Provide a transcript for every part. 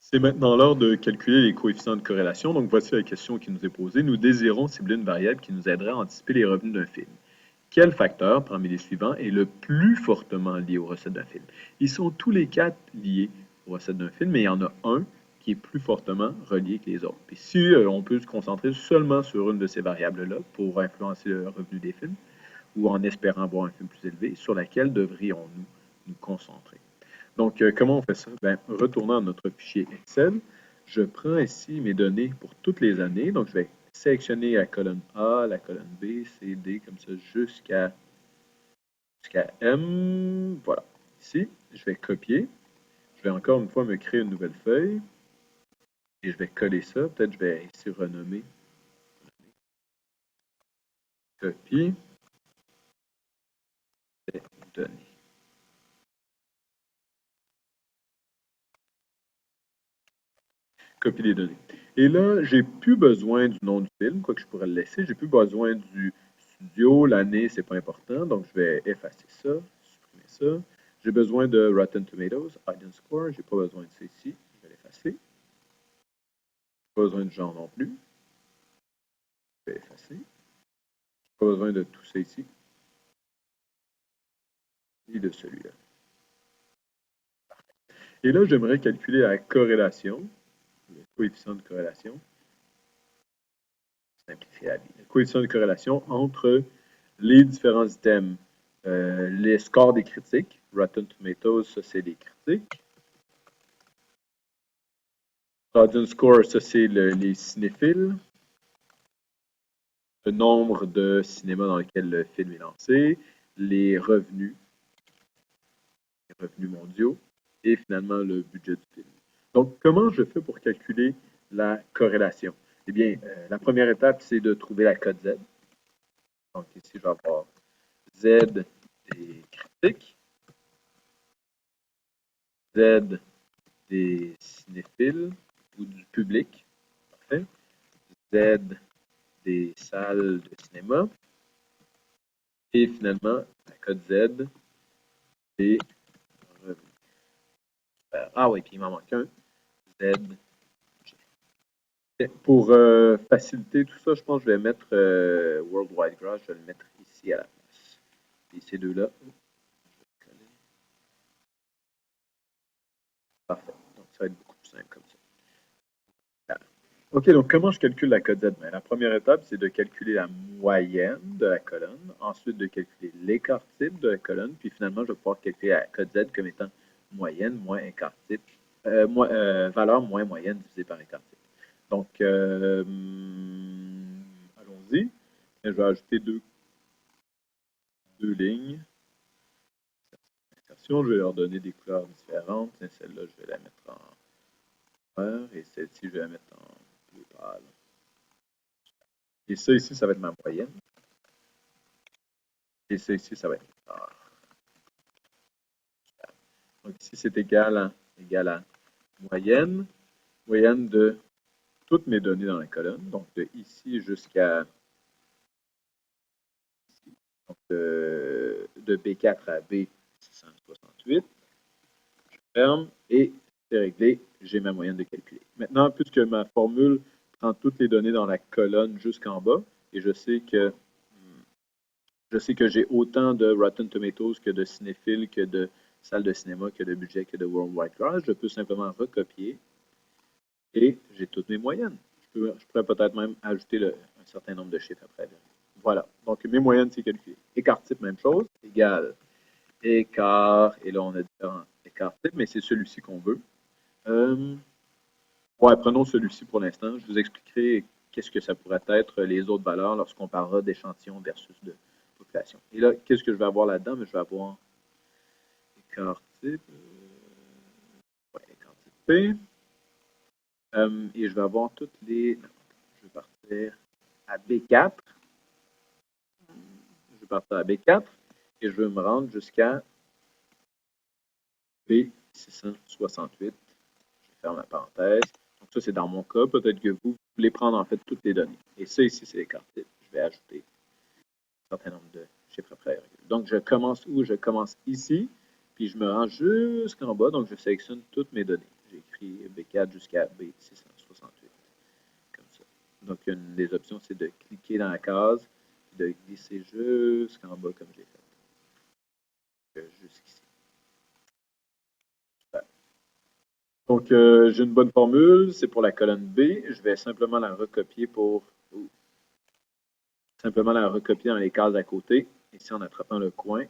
C'est maintenant l'heure de calculer les coefficients de corrélation. Donc, voici la question qui nous est posée. Nous désirons cibler une variable qui nous aiderait à anticiper les revenus d'un film. Quel facteur, parmi les suivants, est le plus fortement lié aux recettes d'un film? Ils sont tous les quatre liés aux recettes d'un film, mais il y en a un qui est plus fortement relié que les autres. Puis si on peut se concentrer seulement sur une de ces variables-là pour influencer le revenu des films, ou en espérant avoir un film plus élevé, sur laquelle devrions-nous nous concentrer? Donc, comment on fait ça? Bien, retournant à notre fichier Excel, je prends ici mes données pour toutes les années. Donc, je vais sélectionner la colonne A, la colonne B, C, D, comme ça, jusqu'à M. Voilà. Ici, je vais copier. Je vais encore une fois me créer une nouvelle feuille et je vais coller ça. Peut-être je vais ici renommer copie des données. Copie des données. Et là, j'ai plus besoin du nom du film, quoique je pourrais le laisser. J'ai plus besoin du studio, l'année, c'est pas important. Donc, je vais effacer ça, supprimer ça. J'ai besoin de Rotten Tomatoes, Audience Score. J'ai pas besoin de ça ici. Je vais l'effacer. Pas besoin de genre non plus. Je vais effacer. Pas besoin de tout ça ici. Et de celui-là. Et là, j'aimerais calculer la corrélation, le coefficient de corrélation. Simplifier la vie. Le coefficient de corrélation entre les différents items. Les scores des critiques. Rotten Tomatoes, ça c'est les critiques. Audience Score, ça c'est les cinéphiles. Le nombre de cinémas dans lequel le film est lancé. Les revenus mondiaux. Et finalement le budget du film. Donc, comment je fais pour calculer la corrélation? Eh bien, la première étape, c'est de trouver la cote Z. Donc, ici, je vais avoir Z des critiques, Z des cinéphiles ou du public, parfait. Z des salles de cinéma. Et finalement, la cote Z des revenus. Ah oui, puis il m'en manque un. Z. Pour faciliter tout ça, je pense que je vais mettre Worldwide Graph, je vais le mettre ici à la place. Et ces deux-là, parfait. Donc, ça va être beaucoup plus simple comme ça. OK, donc comment je calcule la cote Z? Bien, la première étape, c'est de calculer la moyenne de la colonne, ensuite de calculer l'écart type de la colonne, puis finalement, je vais pouvoir calculer la cote Z comme étant moyenne moins écart type, valeur moins moyenne divisée par écart type. Donc, allons-y. Je vais ajouter deux lignes. Je vais leur donner des couleurs différentes. Celle-là, je vais la mettre en vert et celle-ci, je vais la mettre en bleu pâle. Et ça ici, ça va être ma moyenne. Et ça ici, ça va être l'écart. Donc ici, c'est égal à moyenne de toutes mes données dans la colonne. Donc de ici jusqu'à ici. Donc de B4 à B668. Je ferme et c'est réglé. J'ai ma moyenne de calculer. Maintenant, puisque ma formule prend toutes les données dans la colonne jusqu'en bas, et je sais que j'ai autant de Rotten Tomatoes que de cinéphiles, que de salles de cinéma, que de budget, que de Worldwide Graph, je peux simplement recopier et j'ai toutes mes moyennes. Je pourrais peut-être même ajouter un certain nombre de chiffres après. Voilà. Donc, mes moyennes, c'est calculé. Écart type, même chose, égal écart, et là, on a différents écarts types, mais c'est celui-ci qu'on veut. Ouais, prenons celui-ci pour l'instant. Je vous expliquerai qu'est-ce que ça pourrait être les autres valeurs lorsqu'on parlera d'échantillon versus de population. Et là, qu'est-ce que je vais avoir là-dedans? Je vais avoir écart type, ouais, écart type P. Et je vais avoir toutes les. Non, je vais partir à B4. Je vais partir à B4 et je vais me rendre jusqu'à B668. Je ferme la parenthèse. Donc ça, c'est dans mon cas. Peut-être que vous voulez prendre en fait toutes les données. Et ça ici, c'est l'écart type. Je vais ajouter un certain nombre de chiffres après. Donc je commence où? Je commence ici, puis je me rends jusqu'en bas. Donc je sélectionne toutes mes données. j'ai écrit B4 jusqu'à B668, comme ça. Donc, une des options, c'est de cliquer dans la case et de glisser jusqu'en bas, comme je l'ai fait. Jusqu'ici. Super. Donc, j'ai une bonne formule, c'est pour la colonne B. Je vais simplement la recopier dans les cases à côté, ici en attrapant le coin.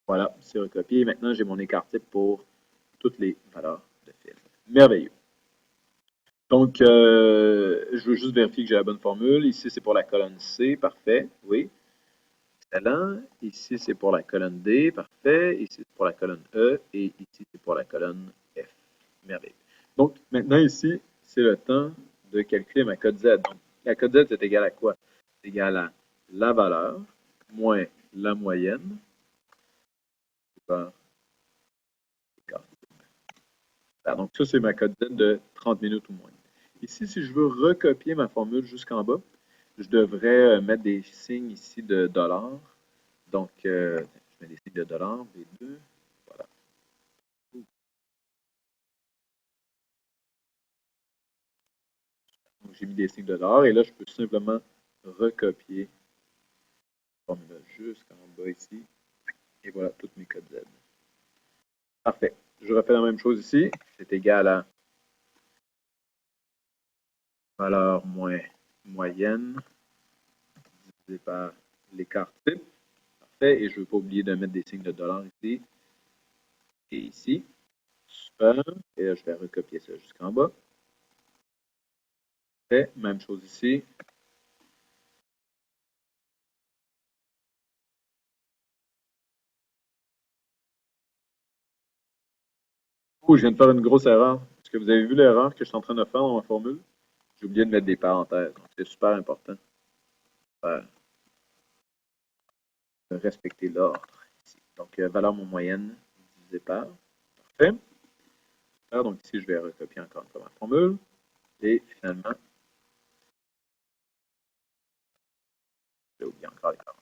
Voilà, c'est recopié. Et maintenant, j'ai mon écart type pour toutes les valeurs de fil. Merveilleux. Donc, je veux juste vérifier que j'ai la bonne formule. Ici, c'est pour la colonne C. Parfait. Oui. Excellent. Ici, c'est pour la colonne D. Parfait. Ici, c'est pour la colonne E. Et ici, c'est pour la colonne F. Merveilleux. Donc, maintenant, ici, c'est le temps de calculer ma code Z. Donc, la code Z, c'est égal à quoi? C'est égal à la valeur moins la moyenne par l'écart. Donc, ça, c'est ma code Z de 30 minutes ou moins. Ici, si je veux recopier ma formule jusqu'en bas, je devrais mettre des signes ici de dollars. Donc, je mets des signes de dollars, B2. Voilà. Donc, j'ai mis des signes de dollars et là, je peux simplement recopier la formule jusqu'en bas ici. Et voilà, toutes mes codes Z. Parfait. Je refais la même chose ici. C'est égal à valeur moins moyenne divisé par l'écart type. Parfait. Et je ne veux pas oublier de mettre des signes de dollars ici et ici. Super. Et là, je vais recopier ça jusqu'en bas. Parfait. Même chose ici. Oh, je viens de faire une grosse erreur. Est-ce que vous avez vu l'erreur que je suis en train de faire dans ma formule? J'ai oublié de mettre des parenthèses. Donc, c'est super important de respecter l'ordre ici. Donc, valeur mon moyenne divisé par. Parfait. Donc, ici, je vais recopier encore une fois ma formule. Et finalement, j'ai oublié encore les parenthèses.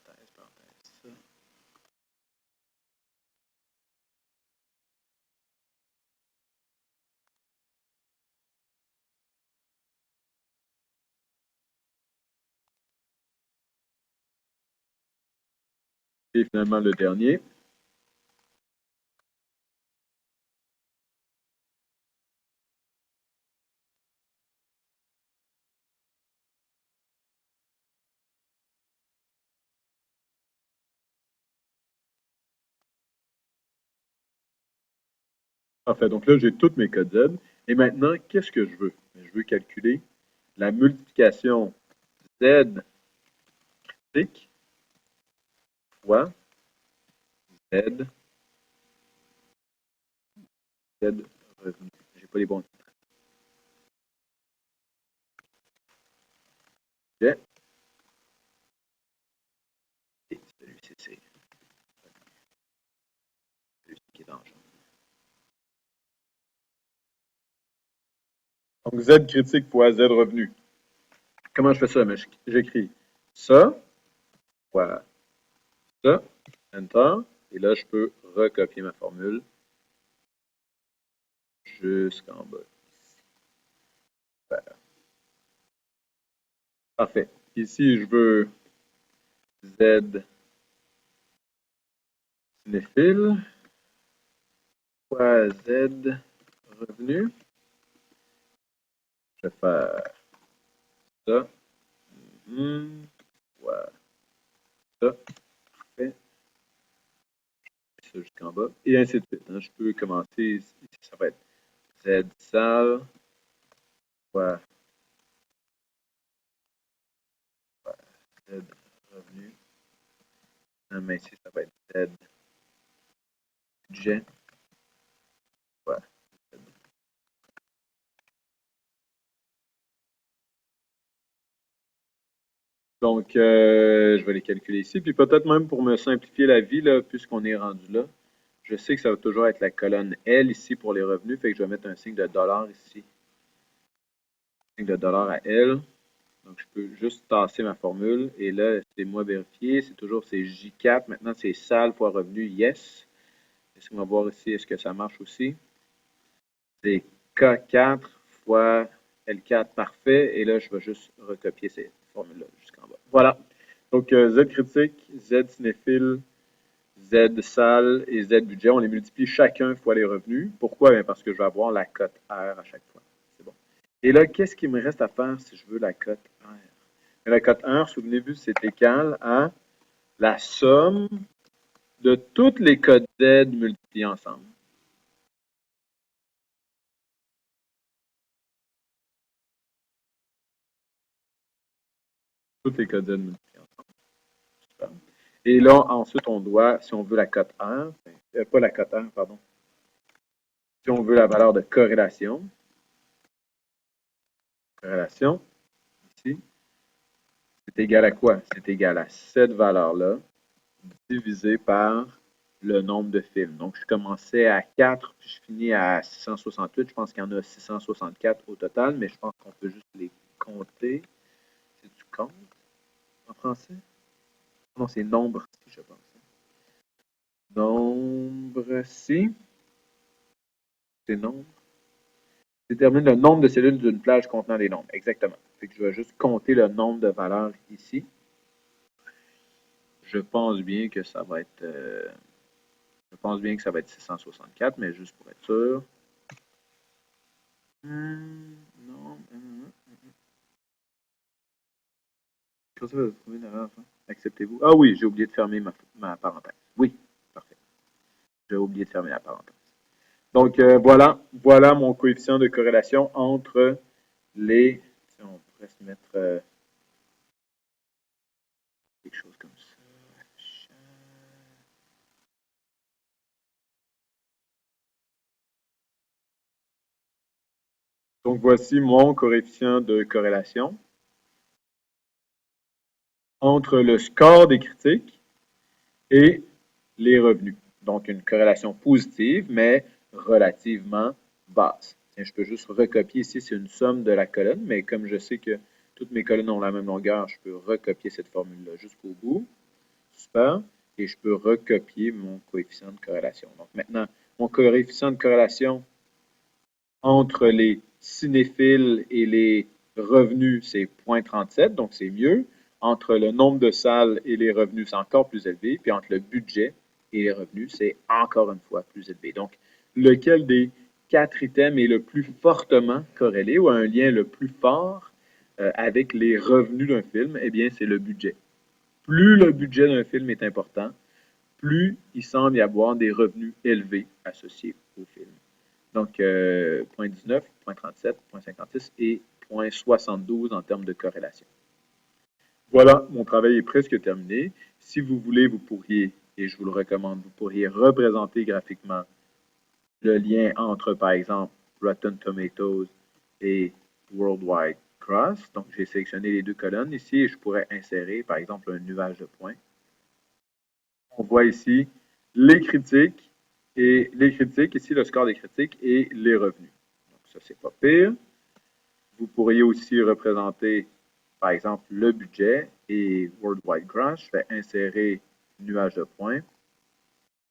Et finalement, le dernier. Parfait. Donc là, j'ai tous mes codes Z. Et maintenant, qu'est-ce que je veux? Je veux calculer la multiplication Z critique fois Z revenu. J'ai pas les bons titres. Et celui-ci, c'est celui qui est en jaune. Donc Z critique fois Z revenu. Comment je fais ça? J'écris ça fois ça, Enter, et là, je peux recopier ma formule jusqu'en bas. Parfait. Ici, je veux Z cinéphile fois Z revenu. Je vais faire ça. Voilà. Ça. Parfait. Ça jusqu'en bas. Et ainsi de suite. Hein. Je peux commencer ici. Ça va être Z salle fois Z revenu. Mais ici, ça va être Z budget. Voilà. Donc, je vais les calculer ici. Puis peut-être même pour me simplifier la vie, là, puisqu'on est rendu là, je sais que ça va toujours être la colonne L ici pour les revenus. Fait que je vais mettre un signe de dollar ici. Un signe de dollar à L. Donc, je peux juste tasser ma formule. Et là, c'est moi vérifier. C'est toujours c'est J4. Maintenant, c'est salle fois revenu. Yes. Laissez-moi voir ici, est-ce que ça marche aussi? C'est K4 fois L4, parfait. Et là, je vais juste recopier ces formules-là jusqu'en bas. Voilà. Donc, Z critique, Z cinéphile, Z salle et Z budget, on les multiplie chacun fois les revenus. Pourquoi? Bien parce que je vais avoir la cote R à chaque fois. C'est bon. Et là, qu'est-ce qu'il me reste à faire si je veux la cote R? La cote R, souvenez-vous, c'est égal à la somme de toutes les cotes Z multipliées ensemble. Toutes les cotes Z multipliées ensemble. Super. Et là, ensuite, on doit, si on veut la cote R, pas la cote R, pardon, si on veut la valeur de corrélation, ici, c'est égal à quoi? C'est égal à cette valeur-là divisé par le nombre de films. Donc, je commençais à 4, puis je finis à 668. Je pense qu'il y en a 664 au total, mais je pense qu'on peut juste les compter. C'est du compte en français? Non, c'est nombre, si je pense. Nombre, si. C'est nombre. Détermine le nombre de cellules d'une plage contenant des nombres. Exactement. Fait que je vais juste compter le nombre de valeurs ici. Je pense bien que ça va être... je pense bien que ça va être 664, mais juste pour être sûr. Non. Comment ça va trouver une erreur? Acceptez-vous? Ah oui, j'ai oublié de fermer ma parenthèse. Oui, parfait. J'ai oublié de fermer la parenthèse. Donc, voilà mon coefficient de corrélation entre les... On pourrait se mettre quelque chose comme ça. Donc, voici mon coefficient de corrélation entre le score des critiques et les revenus. Donc, une corrélation positive, mais relativement basse. Tiens, je peux juste recopier ici, c'est une somme de la colonne, mais comme je sais que toutes mes colonnes ont la même longueur, je peux recopier cette formule-là jusqu'au bout. Super. Et je peux recopier mon coefficient de corrélation. Donc, maintenant, mon coefficient de corrélation entre les cinéphiles et les revenus, c'est 0,37, donc c'est mieux. Entre le nombre de salles et les revenus, c'est encore plus élevé. Puis entre le budget et les revenus, c'est encore une fois plus élevé. Donc, lequel des 4 items est le plus fortement corrélé ou a un lien le plus fort avec les revenus d'un film? Eh bien, c'est le budget. Plus le budget d'un film est important, plus il semble y avoir des revenus élevés associés au film. Donc, 0,19, 0,37, 0,56 et 0,72 en termes de corrélation. Voilà, mon travail est presque terminé. Si vous voulez, vous pourriez, et je vous le recommande, vous pourriez représenter graphiquement le lien entre, par exemple, Rotten Tomatoes et Worldwide Cross. Donc, j'ai sélectionné les deux colonnes ici et je pourrais insérer, par exemple, un nuage de points. On voit ici les critiques, ici le score des critiques et les revenus. Donc, ça, c'est pas pire. Vous pourriez aussi représenter, par exemple, le budget et Worldwide Crash. Je vais insérer nuage de points.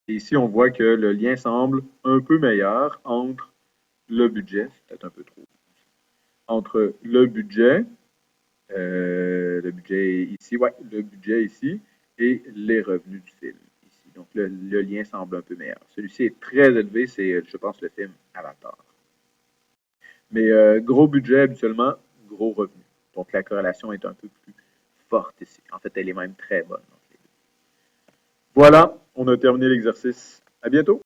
Et ici, on voit que le lien semble un peu meilleur entre le budget, c'est peut-être un peu trop, entre le budget ici, ouais, le budget ici, et les revenus du film ici. Donc, le lien semble un peu meilleur. Celui-ci est très élevé, c'est, je pense, le film Avatar. Mais gros budget habituellement, gros revenu. Donc, la corrélation est un peu plus forte ici. En fait, elle est même très bonne. Voilà, on a terminé l'exercice. À bientôt!